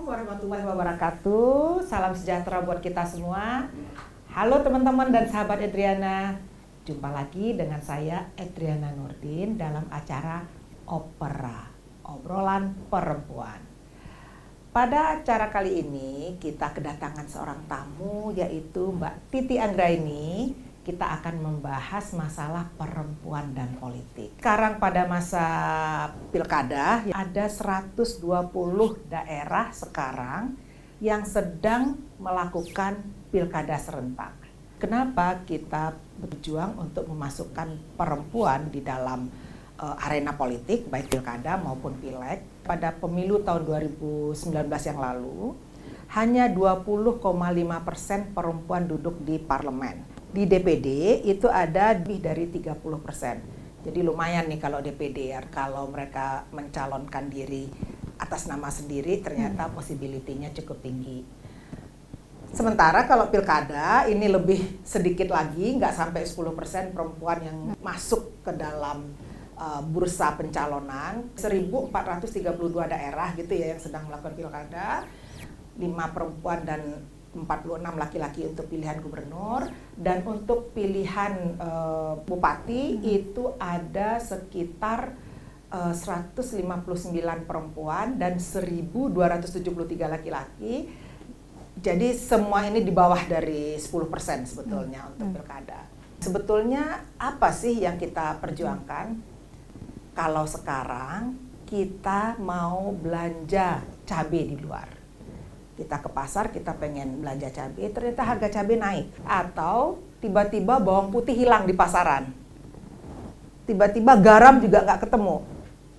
warahmatullahi wabarakatuh. Salam sejahtera buat kita semua. Halo teman-teman dan sahabat Edriana. Jumpa lagi dengan saya Edriana Nurdin dalam acara Opera, Obrolan Perempuan. Pada acara kali ini kita kedatangan seorang tamu yaitu Mbak Titi Anggraini. Kita akan membahas masalah perempuan dan politik. Sekarang pada masa pilkada ada 120 daerah sekarang yang sedang melakukan pilkada serentak. Kenapa kita berjuang untuk memasukkan perempuan di dalam arena politik, baik pilkada maupun pileg? Pada pemilu tahun 2019 yang lalu, hanya 20,5% perempuan duduk di parlemen. Di DPD itu ada lebih dari 30%. Jadi lumayan nih kalau DPD ya, kalau mereka mencalonkan diri atas nama sendiri ternyata possibility-nya cukup tinggi. Sementara kalau pilkada ini lebih sedikit lagi, nggak sampai 10% perempuan yang masuk ke dalam bursa pencalonan. 1.432 daerah gitu ya yang sedang melakukan pilkada, 5 perempuan dan 46 laki-laki untuk pilihan gubernur, dan untuk pilihan bupati itu ada sekitar 159 perempuan dan 1.273 laki-laki. Jadi semua ini di bawah dari 10% sebetulnya untuk pilkada. Sebetulnya apa sih yang kita perjuangkan? Kalau sekarang kita mau belanja cabai di luar, kita ke pasar, kita pengen belanja cabai, ternyata harga cabai naik. Atau tiba-tiba bawang putih hilang di pasaran. Tiba-tiba garam juga nggak ketemu.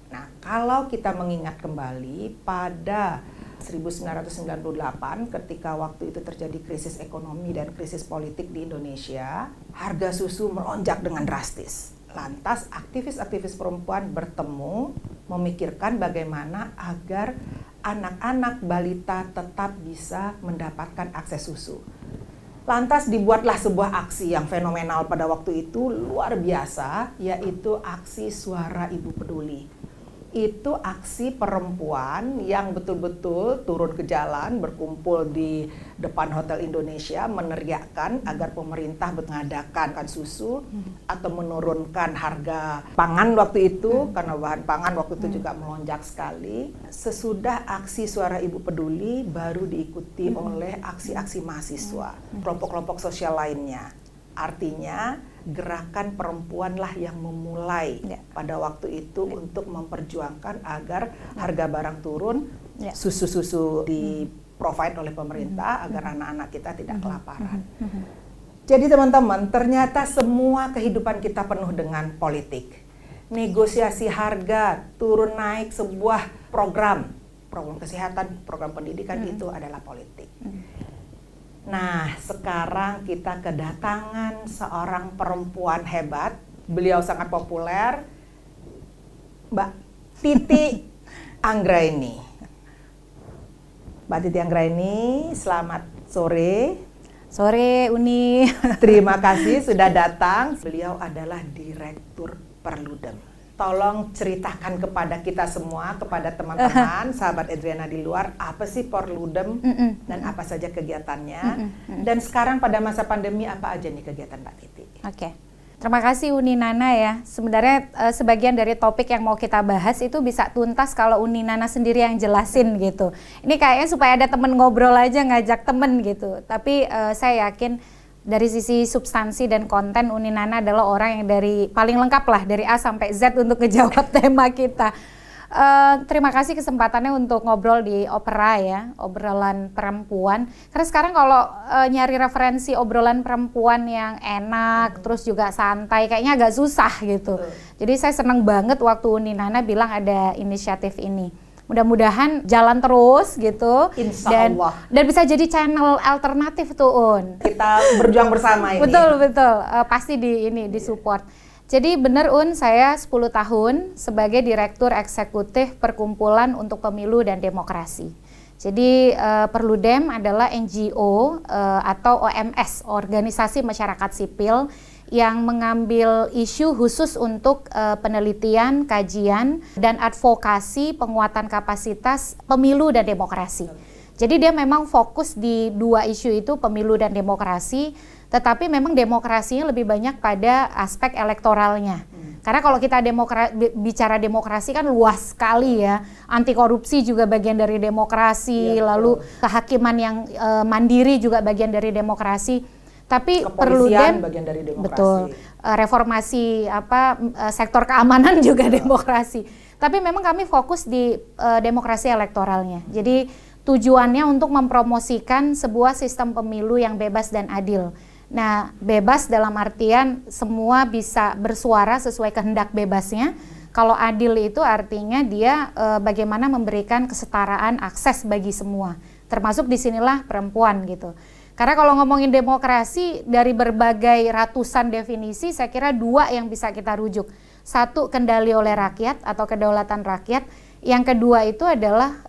Nah, kalau kita mengingat kembali pada 1998 ketika waktu itu terjadi krisis ekonomi dan krisis politik di Indonesia, harga susu melonjak dengan drastis. Lantas aktivis-aktivis perempuan bertemu memikirkan bagaimana agar anak-anak balita tetap bisa mendapatkan akses susu. Lantas dibuatlah sebuah aksi yang fenomenal pada waktu itu, luar biasa, yaitu aksi Suara Ibu Peduli. Itu aksi perempuan yang betul-betul turun ke jalan, berkumpul di depan Hotel Indonesia, meneriakkan agar pemerintah mengadakan susu atau menurunkan harga pangan waktu itu, karena bahan pangan waktu itu juga melonjak sekali. Sesudah aksi Suara Ibu Peduli baru diikuti oleh aksi-aksi mahasiswa, kelompok-kelompok sosial lainnya. Artinya gerakan perempuanlah yang memulai pada waktu itu untuk memperjuangkan agar harga barang turun, susu-susu di-provide oleh pemerintah agar anak-anak kita tidak kelaparan. Jadi teman-teman, ternyata semua kehidupan kita penuh dengan politik. Negosiasi harga, turun naik sebuah program kesehatan, program pendidikan itu adalah politik. Nah, sekarang kita kedatangan seorang perempuan hebat, beliau sangat populer, Mbak Titi Anggraini. Mbak Titi Anggraini, selamat sore. Sore, Uni. Terima kasih sudah datang. Beliau adalah Direktur Perludem. Tolong ceritakan kepada kita semua, kepada teman-teman, sahabat Edriana di luar, apa sih Perludem dan apa saja kegiatannya. Dan sekarang pada masa pandemi apa aja nih kegiatan Mbak Titi? Oke. Terima kasih Uni Nana ya. Sebenarnya sebagian dari topik yang mau kita bahas itu bisa tuntas kalau Uni Nana sendiri yang jelasin gitu. Ini kayaknya supaya ada temen ngobrol aja, ngajak temen gitu. Tapi saya yakin dari sisi substansi dan konten, Uni Nana adalah orang yang paling lengkap lah dari A sampai Z untuk ngejawab tema kita. Terima kasih kesempatannya untuk ngobrol di Opera ya, obrolan perempuan. Karena sekarang kalau nyari referensi obrolan perempuan yang enak, terus juga santai, kayaknya agak susah gitu. Jadi saya senang banget waktu Uni Nana bilang ada inisiatif ini. Mudah-mudahan jalan terus gitu. Insya Allah. Dan bisa jadi channel alternatif tuh Un. Kita berjuang bersama ini. Betul. Pasti disupport. Jadi benar Un, saya 10 tahun sebagai Direktur Eksekutif Perkumpulan untuk Pemilu dan Demokrasi. Jadi Perludem adalah NGO atau OMS, Organisasi Masyarakat Sipil, yang mengambil isu khusus untuk penelitian, kajian, dan advokasi penguatan kapasitas pemilu dan demokrasi. Jadi dia memang fokus di dua isu itu, pemilu dan demokrasi, tetapi memang demokrasinya lebih banyak pada aspek elektoralnya. Karena kalau kita bicara demokrasi kan luas sekali ya, anti korupsi juga bagian dari demokrasi, lalu kehakiman yang mandiri juga bagian dari demokrasi. Tapi perlu bagian dari demokrasi. Betul, reformasi sektor keamanan juga demokrasi. Tapi memang kami fokus di demokrasi elektoralnya. Jadi tujuannya untuk mempromosikan sebuah sistem pemilu yang bebas dan adil. Nah, bebas dalam artian semua bisa bersuara sesuai kehendak bebasnya. Kalau adil itu artinya dia bagaimana memberikan kesetaraan akses bagi semua, termasuk disinilah perempuan gitu. Karena kalau ngomongin demokrasi dari berbagai ratusan definisi, saya kira dua yang bisa kita rujuk. Satu, kendali oleh rakyat atau kedaulatan rakyat. Yang kedua itu adalah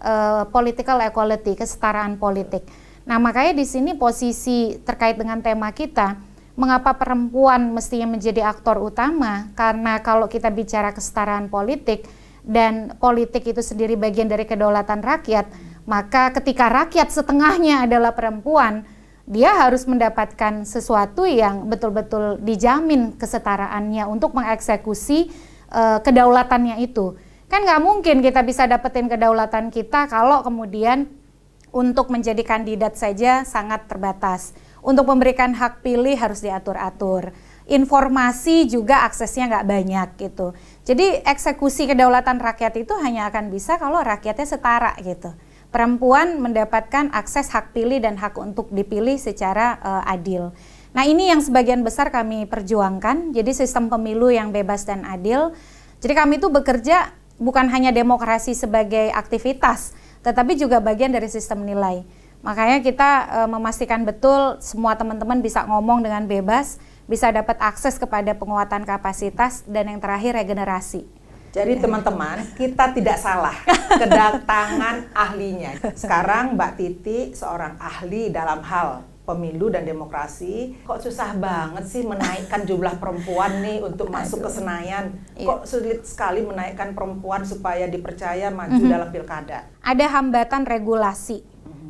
political equality, kesetaraan politik. Nah, makanya di sini posisi terkait dengan tema kita, mengapa perempuan mestinya menjadi aktor utama? Karena kalau kita bicara kesetaraan politik dan politik itu sendiri bagian dari kedaulatan rakyat, maka ketika rakyat setengahnya adalah perempuan, dia harus mendapatkan sesuatu yang betul-betul dijamin kesetaraannya untuk mengeksekusi kedaulatannya itu. Kan nggak mungkin kita bisa dapetin kedaulatan kita kalau kemudian untuk menjadi kandidat saja sangat terbatas. Untuk memberikan hak pilih harus diatur-atur. Informasi juga aksesnya nggak banyak gitu. Jadi eksekusi kedaulatan rakyat itu hanya akan bisa kalau rakyatnya setara gitu. Perempuan mendapatkan akses hak pilih dan hak untuk dipilih secara adil. Nah, ini yang sebagian besar kami perjuangkan. Jadi sistem pemilu yang bebas dan adil. Jadi kami itu bekerja bukan hanya demokrasi sebagai aktivitas, tetapi juga bagian dari sistem nilai. Makanya kita memastikan betul semua teman-teman bisa ngomong dengan bebas, bisa dapat akses kepada penguatan kapasitas, dan yang terakhir regenerasi. Jadi teman-teman, kita tidak salah kedatangan ahlinya. Sekarang Mbak Titi seorang ahli dalam hal pemilu dan demokrasi. Kok susah banget sih menaikkan jumlah perempuan nih untuk masuk ke Senayan? Kok sulit sekali menaikkan perempuan supaya dipercaya maju dalam pilkada? Ada hambatan regulasi,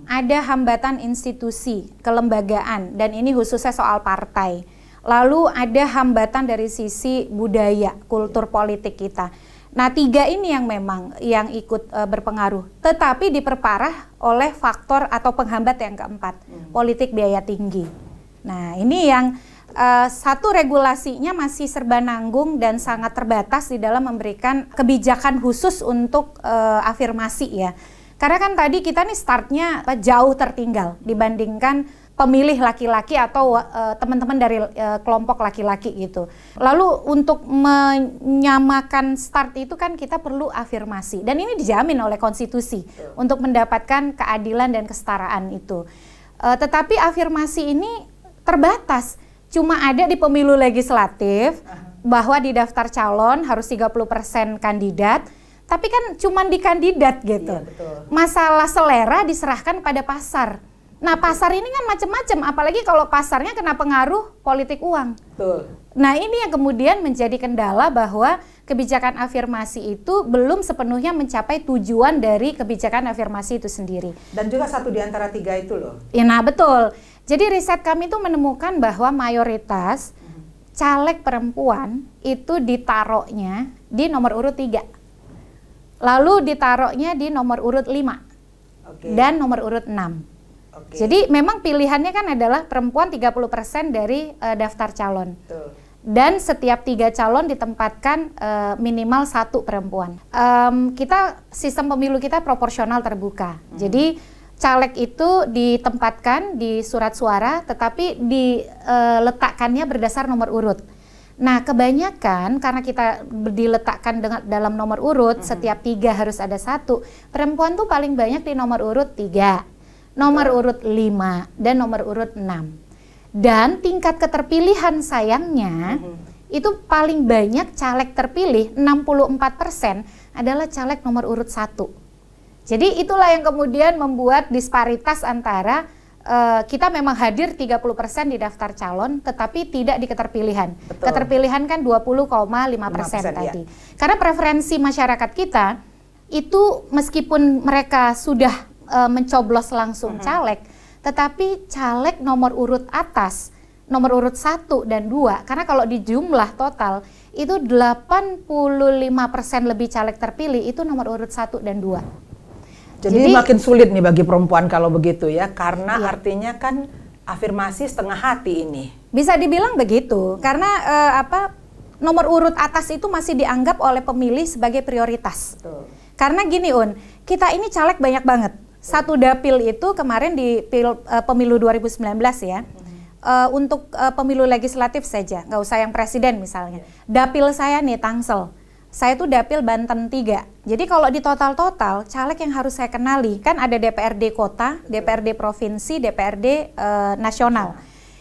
ada hambatan institusi, kelembagaan, dan ini khususnya soal partai. Lalu ada hambatan dari sisi budaya, kultur politik kita. Nah, tiga ini yang memang yang ikut berpengaruh, tetapi diperparah oleh faktor atau penghambat yang keempat, politik biaya tinggi. Nah, ini yang satu, regulasinya masih serba nanggung dan sangat terbatas di dalam memberikan kebijakan khusus untuk afirmasi ya. Karena kan tadi kita nih startnya jauh tertinggal dibandingkan pemilih laki-laki atau teman-teman dari kelompok laki-laki gitu. Lalu untuk menyamakan start itu kan kita perlu afirmasi. Dan ini dijamin oleh konstitusi untuk mendapatkan keadilan dan kesetaraan itu. Tetapi afirmasi ini terbatas. Cuma ada di pemilu legislatif bahwa di daftar calon harus 30% kandidat. Tapi kan cuma di kandidat gitu. Iya, masalah selera diserahkan pada pasar. Nah, pasar ini kan macam-macam, apalagi kalau pasarnya kena pengaruh politik uang. Betul. Nah, ini yang kemudian menjadi kendala bahwa kebijakan afirmasi itu belum sepenuhnya mencapai tujuan dari kebijakan afirmasi itu sendiri. Dan juga satu di antara tiga itu loh. Ya, nah betul. Jadi riset kami itu menemukan bahwa mayoritas caleg perempuan itu ditaruhnya di nomor urut 3. Lalu ditaruhnya di nomor urut 5 dan nomor urut 6. Jadi memang pilihannya kan adalah perempuan 30% dari daftar calon. Dan setiap 3 calon ditempatkan minimal 1 perempuan. Sistem pemilu kita proporsional terbuka. Jadi caleg itu ditempatkan di surat suara, tetapi diletakkannya berdasar nomor urut. Nah, kebanyakan karena kita diletakkan dalam nomor urut, setiap 3 harus ada 1. Perempuan tuh paling banyak di nomor urut 3, nomor urut 5, dan nomor urut 6. Dan tingkat keterpilihan sayangnya, itu paling banyak caleg terpilih, 64% adalah caleg nomor urut 1. Jadi itulah yang kemudian membuat disparitas antara kita memang hadir 30% di daftar calon, tetapi tidak di keterpilihan. Betul. Keterpilihan kan 20,5% tadi. Ya. Karena preferensi masyarakat kita itu meskipun mereka sudah mencoblos langsung caleg, tetapi caleg nomor urut atas, nomor urut 1 dan 2, karena kalau di jumlah total itu 85% lebih caleg terpilih itu nomor urut 1 dan 2. Jadi makin sulit nih bagi perempuan kalau begitu ya, karena artinya kan afirmasi setengah hati ini. Bisa dibilang begitu, karena nomor urut atas itu masih dianggap oleh pemilih sebagai prioritas. Betul. Karena gini kita ini caleg banyak banget. Satu dapil itu kemarin di pemilu 2019 ya. Untuk pemilu legislatif saja, nggak usah yang presiden misalnya. Dapil saya nih Tangsel, saya tuh dapil Banten 3. Jadi kalau di total-total, caleg yang harus saya kenali, kan ada DPRD kota, DPRD provinsi, DPRD nasional.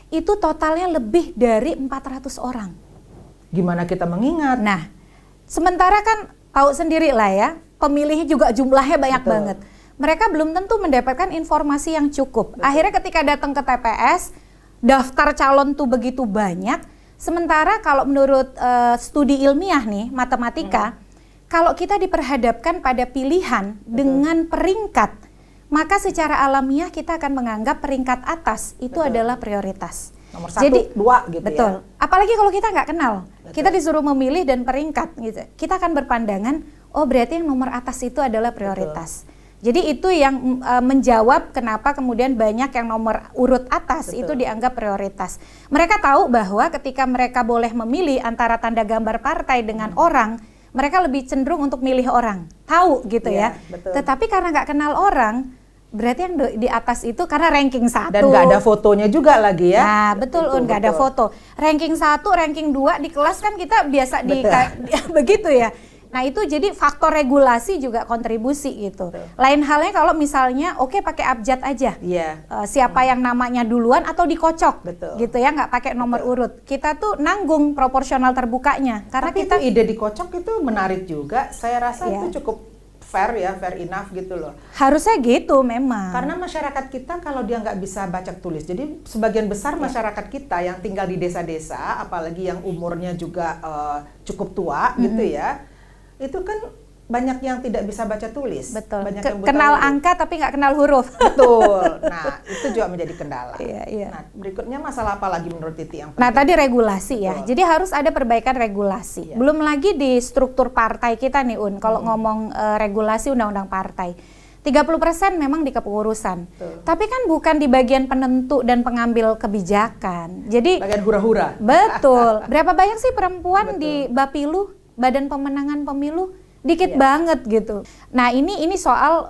Itu totalnya lebih dari 400 orang. Gimana kita mengingat? Nah, sementara kan tahu sendiri lah ya, pemilihnya juga jumlahnya banyak banget. Mereka belum tentu mendapatkan informasi yang cukup. Akhirnya ketika datang ke TPS, daftar calon tuh begitu banyak, sementara kalau menurut studi ilmiah nih, matematika, kalau kita diperhadapkan pada pilihan dengan peringkat, maka secara alamiah kita akan menganggap peringkat atas itu adalah prioritas. Nomor 1, 2 gitu betul. ya. Apalagi kalau kita nggak kenal, kita disuruh memilih dan peringkat gitu. Kita akan berpandangan, oh berarti yang nomor atas itu adalah prioritas. Jadi itu yang menjawab kenapa kemudian banyak yang nomor urut atas itu dianggap prioritas. Mereka tahu bahwa ketika mereka boleh memilih antara tanda gambar partai dengan orang, mereka lebih cenderung untuk milih orang. Tahu gitu ya. Betul. Tetapi karena nggak kenal orang, berarti yang di atas itu karena ranking 1. Dan nggak ada fotonya juga lagi ya. Nah betul, nggak ada foto. Ranking 1, ranking 2 di kelas kan kita biasa begitu ya. Nah itu jadi faktor regulasi juga kontribusi gitu. Lain halnya kalau misalnya pakai abjad aja. Siapa yang namanya duluan atau dikocok. Gitu ya, nggak pakai nomor urut. Kita tuh nanggung proporsional terbukanya. Karena tapi kita ide dikocok itu menarik juga. Saya rasa itu cukup fair enough gitu loh. Harusnya gitu memang. Karena masyarakat kita kalau dia nggak bisa baca tulis, jadi sebagian besar masyarakat kita yang tinggal di desa-desa, apalagi yang umurnya juga cukup tua gitu ya, itu kan banyak yang tidak bisa baca tulis. Betul. Banyak yang buta kenal huruf. angka tapi nggak kenal huruf. Betul. Nah itu juga menjadi kendala. Iya. Nah berikutnya masalah apa lagi menurut Titi yang penting? Nah tadi regulasi ya. Jadi harus ada perbaikan regulasi. Belum lagi di struktur partai kita nih kalau ngomong regulasi undang-undang partai. 30% memang di kepengurusan. Tapi kan bukan di bagian penentu dan pengambil kebijakan. Jadi bagian hura-hura. Betul. Berapa banyak sih perempuan di Bapilu, Badan Pemenangan Pemilu? Dikit banget gitu. Nah ini soal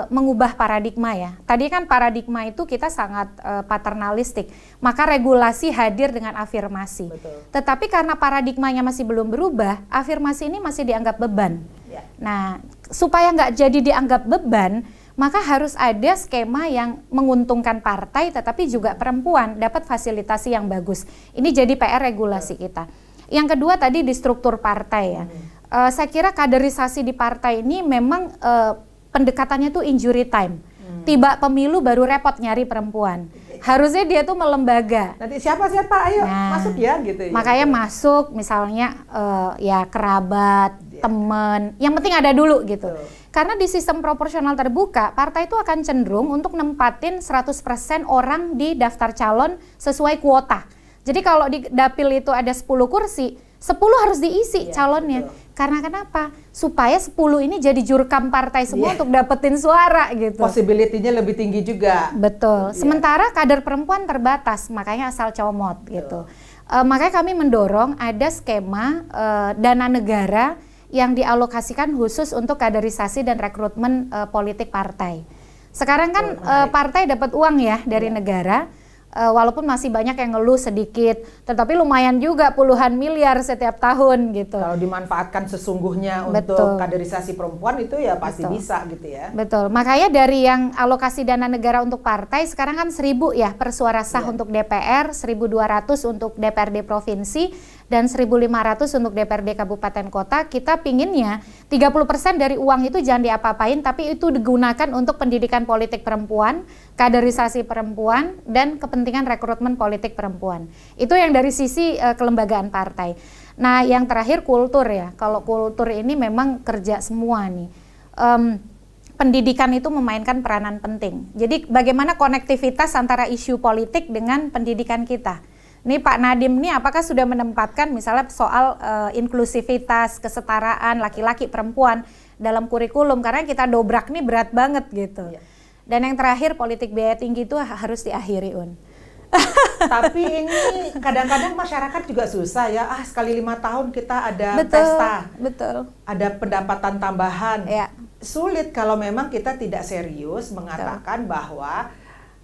mengubah paradigma ya. Tadi kan paradigma itu kita sangat paternalistik. Maka regulasi hadir dengan afirmasi. Tetapi karena paradigmanya masih belum berubah, afirmasi ini masih dianggap beban. Nah supaya nggak jadi dianggap beban, maka harus ada skema yang menguntungkan partai tetapi juga perempuan dapat fasilitasi yang bagus. Ini jadi PR regulasi kita. Yang kedua tadi di struktur partai ya. Saya kira kaderisasi di partai ini memang pendekatannya tuh injury time. Tiba pemilu baru repot nyari perempuan. Harusnya dia tuh melembaga. Nanti siapa ayo masuk ya gitu ya. Makanya masuk misalnya ya kerabat, teman, yang penting ada dulu gitu. Karena di sistem proporsional terbuka, partai itu akan cenderung untuk nempatin 100% orang di daftar calon sesuai kuota. Jadi kalau di dapil itu ada 10 kursi, 10 harus diisi calonnya. Karena kenapa? Supaya 10 ini jadi jurkam partai semua untuk dapetin suara gitu. Possibility-nya lebih tinggi juga. Betul. Sementara kader perempuan terbatas, makanya asal comot gitu. Makanya kami mendorong ada skema dana negara yang dialokasikan khusus untuk kaderisasi dan rekrutmen politik partai. Sekarang kan partai dapat uang ya dari negara. Walaupun masih banyak yang ngeluh sedikit, tetapi lumayan juga puluhan miliar setiap tahun gitu. Kalau dimanfaatkan sesungguhnya untuk kaderisasi perempuan itu ya pasti bisa gitu ya. Betul. Makanya dari yang alokasi dana negara untuk partai sekarang kan 1.000 ya per suara sah untuk DPR, 1.200 untuk DPRD provinsi, dan 1.500 untuk DPRD kabupaten kota. Kita pinginnya 30% dari uang itu jangan diapa-apain, tapi itu digunakan untuk pendidikan politik perempuan, kaderisasi perempuan, dan kepentingan rekrutmen politik perempuan. Itu yang dari sisi kelembagaan partai. Nah yang terakhir kultur ya, kalau kultur ini memang kerja semua nih. pendidikan itu memainkan peranan penting. Jadi bagaimana konektivitas antara isu politik dengan pendidikan kita. Ini Pak Nadiem nih apakah sudah menempatkan misalnya soal inklusivitas, kesetaraan laki-laki perempuan dalam kurikulum, karena kita dobrak nih berat banget gitu. Ya. Dan yang terakhir, politik biaya tinggi itu harus diakhiri, Un. Tapi ini kadang-kadang masyarakat juga susah ya. Sekali 5 tahun kita ada betul, pesta, betul. Ada pendapatan tambahan. Ya. Sulit kalau memang kita tidak serius mengatakan bahwa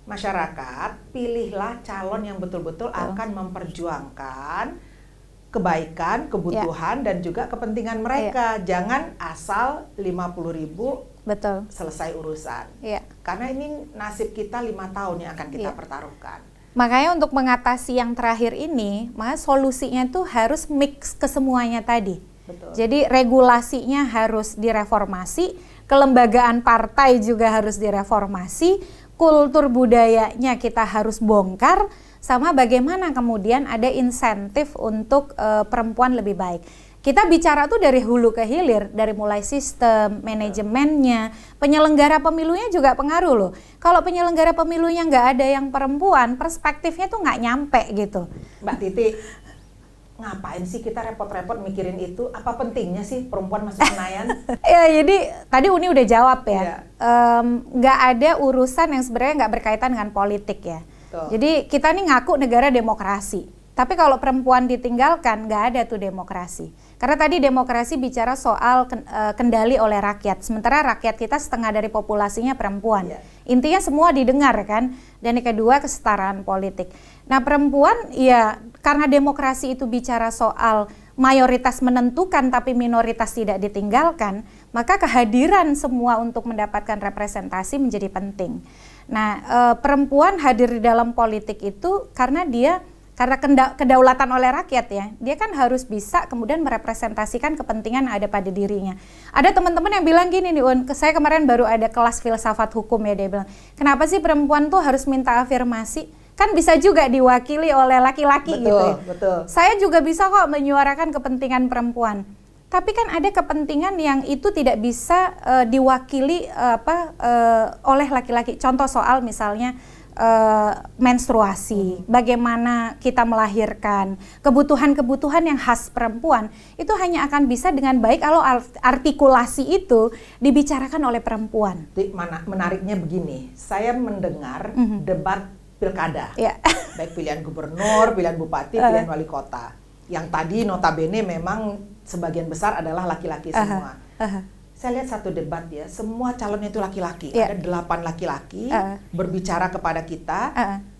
masyarakat pilihlah calon yang betul-betul akan memperjuangkan kebaikan, kebutuhan, dan juga kepentingan mereka. Jangan asal 50.000 betul selesai urusan. Karena ini nasib kita 5 tahun yang akan kita pertaruhkan. Makanya untuk mengatasi yang terakhir ini, maka solusinya tuh harus mix kesemuanya tadi. Betul. Jadi regulasinya harus direformasi, kelembagaan partai juga harus direformasi, kultur budayanya kita harus bongkar, sama bagaimana kemudian ada insentif untuk perempuan lebih baik. Kita bicara tuh dari hulu ke hilir, dari mulai sistem, manajemennya, penyelenggara pemilunya juga pengaruh loh. Kalau penyelenggara pemilunya nggak ada yang perempuan, perspektifnya tuh nggak nyampe gitu. Mbak Titi, ngapain sih kita repot-repot mikirin itu? Apa pentingnya sih perempuan masuk Senayan? Ya, jadi tadi Uni udah jawab ya. Nggak ada urusan yang sebenarnya nggak berkaitan dengan politik ya. Jadi kita nih ngaku negara demokrasi. Tapi kalau perempuan ditinggalkan, nggak ada tuh demokrasi. Karena tadi demokrasi bicara soal kendali oleh rakyat. Sementara rakyat kita setengah dari populasinya perempuan. Intinya semua didengar kan. Dan yang kedua, kesetaraan politik. Nah perempuan ya karena demokrasi itu bicara soal mayoritas menentukan tapi minoritas tidak ditinggalkan, maka kehadiran semua untuk mendapatkan representasi menjadi penting. Nah perempuan hadir di dalam politik itu karena kedaulatan oleh rakyat ya, dia kan harus bisa kemudian merepresentasikan kepentingan yang ada pada dirinya. Ada teman-teman yang bilang gini nih, saya kemarin baru ada kelas filsafat hukum ya, dia bilang, kenapa sih perempuan tuh harus minta afirmasi? Kan bisa juga diwakili oleh laki-laki gitu ya. Betul. Saya juga bisa kok menyuarakan kepentingan perempuan. Tapi kan ada kepentingan yang itu tidak bisa diwakili oleh laki-laki. Contoh soal misalnya menstruasi, bagaimana kita melahirkan, kebutuhan-kebutuhan yang khas perempuan itu hanya akan bisa dengan baik kalau artikulasi itu dibicarakan oleh perempuan. Menariknya begini, saya mendengar debat pilkada, baik pilihan gubernur, pilihan bupati, pilihan wali kota, yang tadi notabene memang sebagian besar adalah laki-laki semua. Saya lihat satu debat ya, semua calonnya itu laki-laki, ada 8 laki-laki berbicara kepada kita,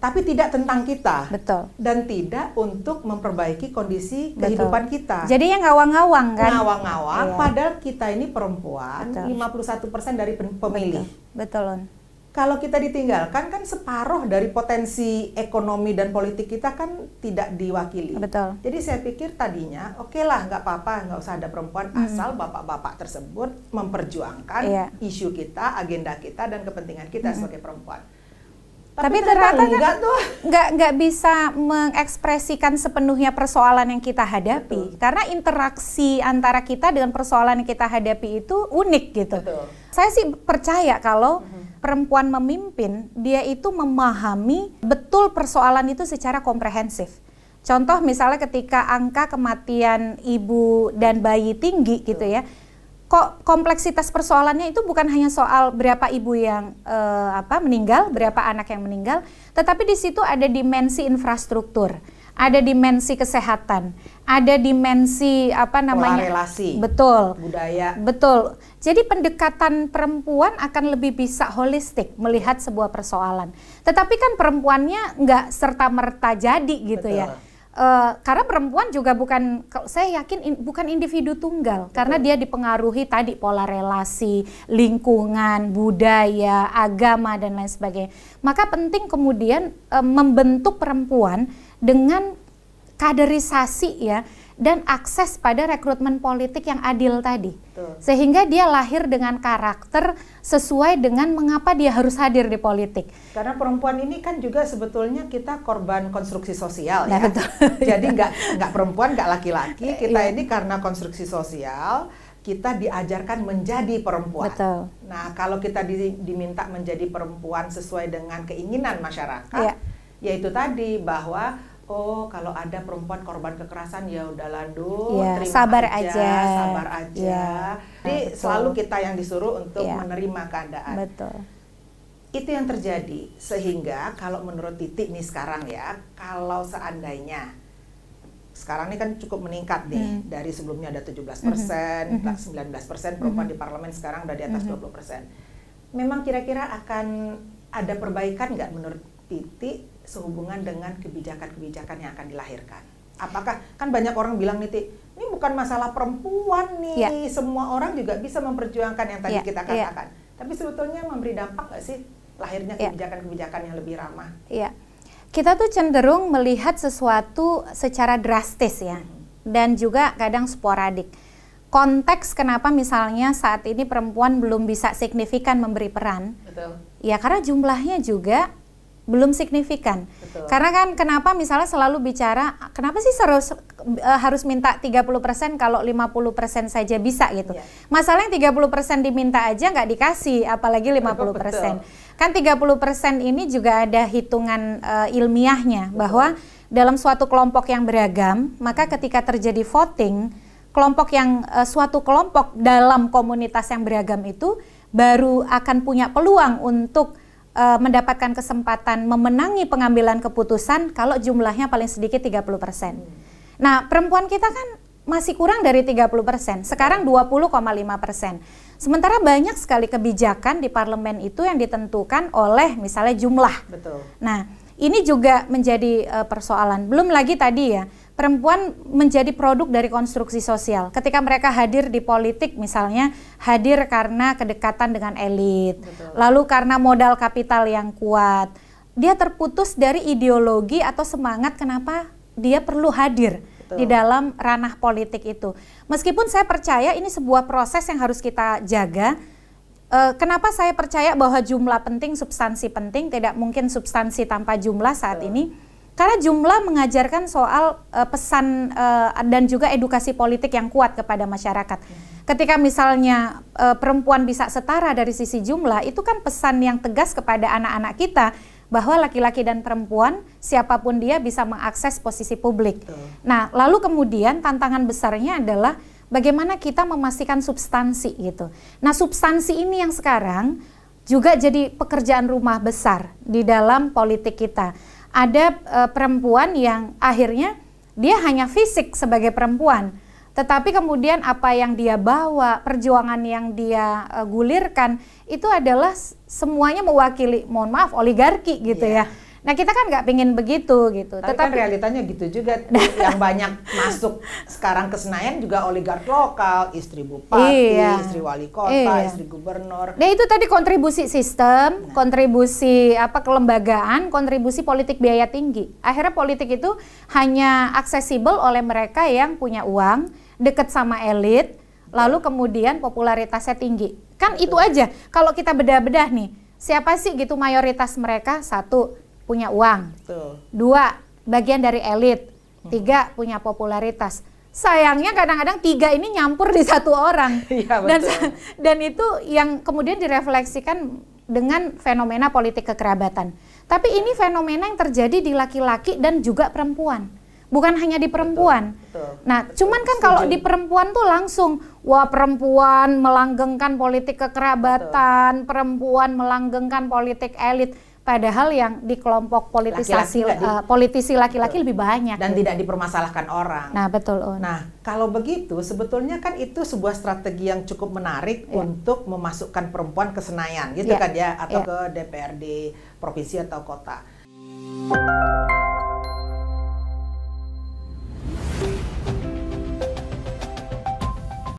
tapi tidak tentang kita. Betul. Dan tidak untuk memperbaiki kondisi kehidupan kita. Jadi yang ngawang-ngawang kan? Ngawang-ngawang, padahal kita ini perempuan, 51% dari pemilih. Betul. Kalau kita ditinggalkan kan separuh dari potensi ekonomi dan politik kita kan tidak diwakili. Betul. Jadi saya pikir tadinya oke lah, nggak apa-apa, nggak usah ada perempuan asal bapak-bapak tersebut memperjuangkan isu kita, agenda kita dan kepentingan kita sebagai perempuan. Tapi ternyata nggak bisa mengekspresikan sepenuhnya persoalan yang kita hadapi. Karena interaksi antara kita dengan persoalan yang kita hadapi itu unik gitu. Saya sih percaya kalau perempuan memimpin, dia itu memahami betul persoalan itu secara komprehensif. Contoh misalnya ketika angka kematian ibu dan bayi tinggi gitu ya, kok kompleksitas persoalannya itu bukan hanya soal berapa ibu yang meninggal, berapa anak yang meninggal, tetapi di situ ada dimensi infrastruktur, ada dimensi kesehatan, ada dimensi pola relasi, betul, budaya, betul. Jadi pendekatan perempuan akan lebih bisa holistik melihat sebuah persoalan. Tetapi kan perempuannya nggak serta-merta jadi gitu ya. Karena perempuan juga bukan, saya yakin bukan individu tunggal. Karena dia dipengaruhi tadi pola relasi, lingkungan, budaya, agama dan lain sebagainya. Maka penting kemudian membentuk perempuan dengan kaderisasi ya, dan akses pada rekrutmen politik yang adil tadi. Sehingga dia lahir dengan karakter sesuai dengan mengapa dia harus hadir di politik. Karena perempuan ini kan juga sebetulnya kita korban konstruksi sosial ya. Betul. Jadi nggak perempuan, nggak laki-laki, kita ini karena konstruksi sosial kita diajarkan menjadi perempuan. Betul. Nah, kalau kita diminta menjadi perempuan sesuai dengan keinginan masyarakat, yaitu tadi bahwa oh kalau ada perempuan korban kekerasan ya udahlah terima sabar aja. Ya. Jadi selalu kita yang disuruh untuk menerima keadaan. Betul. Itu yang terjadi, sehingga kalau menurut Titi nih sekarang ya, kalau seandainya sekarang ini kan cukup meningkat nih, dari sebelumnya ada 17%, 19% perempuan di parlemen, sekarang udah di atas 20%. Memang kira-kira akan ada perbaikan nggak menurut Titi sehubungan dengan kebijakan-kebijakan yang akan dilahirkan? Apakah, kan banyak orang bilang nih, Titi, ini bukan masalah perempuan nih, semua orang juga bisa memperjuangkan yang tadi kita katakan. Tapi sebetulnya memberi dampak nggak sih lahirnya kebijakan-kebijakan yang lebih ramah? Iya, kita tuh cenderung melihat sesuatu secara drastis ya, dan juga kadang sporadik. Konteks kenapa misalnya saat ini perempuan belum bisa signifikan memberi peran, ya karena jumlahnya juga belum signifikan. Karena kan kenapa misalnya selalu bicara, kenapa sih harus minta 30% kalau 50% saja bisa gitu. Masalahnya 30% diminta aja nggak dikasih, apalagi 50%. Kan 30% ini juga ada hitungan ilmiahnya, bahwa dalam suatu kelompok yang beragam, maka ketika terjadi voting, suatu kelompok dalam komunitas yang beragam itu baru akan punya peluang untuk mendapatkan kesempatan memenangi pengambilan keputusan kalau jumlahnya paling sedikit 30%. Nah, perempuan kita kan masih kurang dari 30%, sekarang 20,5%. Sementara banyak sekali kebijakan di parlemen itu yang ditentukan oleh misalnya jumlah. Nah, ini juga menjadi persoalan. Belum lagi tadi ya, perempuan menjadi produk dari konstruksi sosial. Ketika mereka hadir di politik misalnya, hadir karena kedekatan dengan elit, lalu karena modal kapital yang kuat, dia terputus dari ideologi atau semangat kenapa dia perlu hadir di dalam ranah politik itu. Meskipun saya percaya ini sebuah proses yang harus kita jaga. Kenapa saya percaya bahwa jumlah penting, substansi penting, tidak mungkin substansi tanpa jumlah saat ini? Karena jumlah mengajarkan soal pesan dan juga edukasi politik yang kuat kepada masyarakat. Ketika misalnya perempuan bisa setara dari sisi jumlah, itu kan pesan yang tegas kepada anak-anak kita bahwa laki-laki dan perempuan siapapun dia bisa mengakses posisi publik. Nah, lalu kemudian tantangan besarnya adalah bagaimana kita memastikan substansi gitu. Nah, substansi ini yang sekarang juga jadi pekerjaan rumah besar di dalam politik kita. Ada perempuan yang akhirnya dia hanya fisik sebagai perempuan, tetapi kemudian apa yang dia bawa, perjuangan yang dia gulirkan itu adalah semuanya mewakili, mohon maaf, oligarki gitu ya. Nah, kita kan nggak pingin begitu gitu. Tapi kan realitanya gitu juga. Yang banyak masuk sekarang ke Senayan juga oligark lokal, istri bupati, istri wali kota, istri gubernur. Nah, itu tadi kontribusi sistem, kontribusi kelembagaan, kontribusi politik biaya tinggi. Akhirnya politik itu hanya aksesibel oleh mereka yang punya uang, dekat sama elit, lalu kemudian popularitasnya tinggi. Kan itu aja. Kalau kita bedah-bedah nih, siapa sih gitu mayoritas mereka? 1, punya uang. 2, bagian dari elit. 3, punya popularitas. Sayangnya kadang-kadang 3 ini nyampur di satu orang. Dan itu yang kemudian direfleksikan dengan fenomena politik kekerabatan. Tapi ini fenomena yang terjadi di laki-laki dan juga perempuan. Bukan hanya di perempuan. Nah, cuman kan kalau di perempuan tuh langsung, wah perempuan melanggengkan politik kekerabatan, perempuan melanggengkan politik elit. Padahal yang di kelompok politisi laki-laki lebih banyak. Dan tidak dipermasalahkan orang. Nah, betul. Nah, kalau begitu sebetulnya kan itu sebuah strategi yang cukup menarik untuk memasukkan perempuan ke Senayan gitu kan ya, atau ke DPRD provinsi atau kota.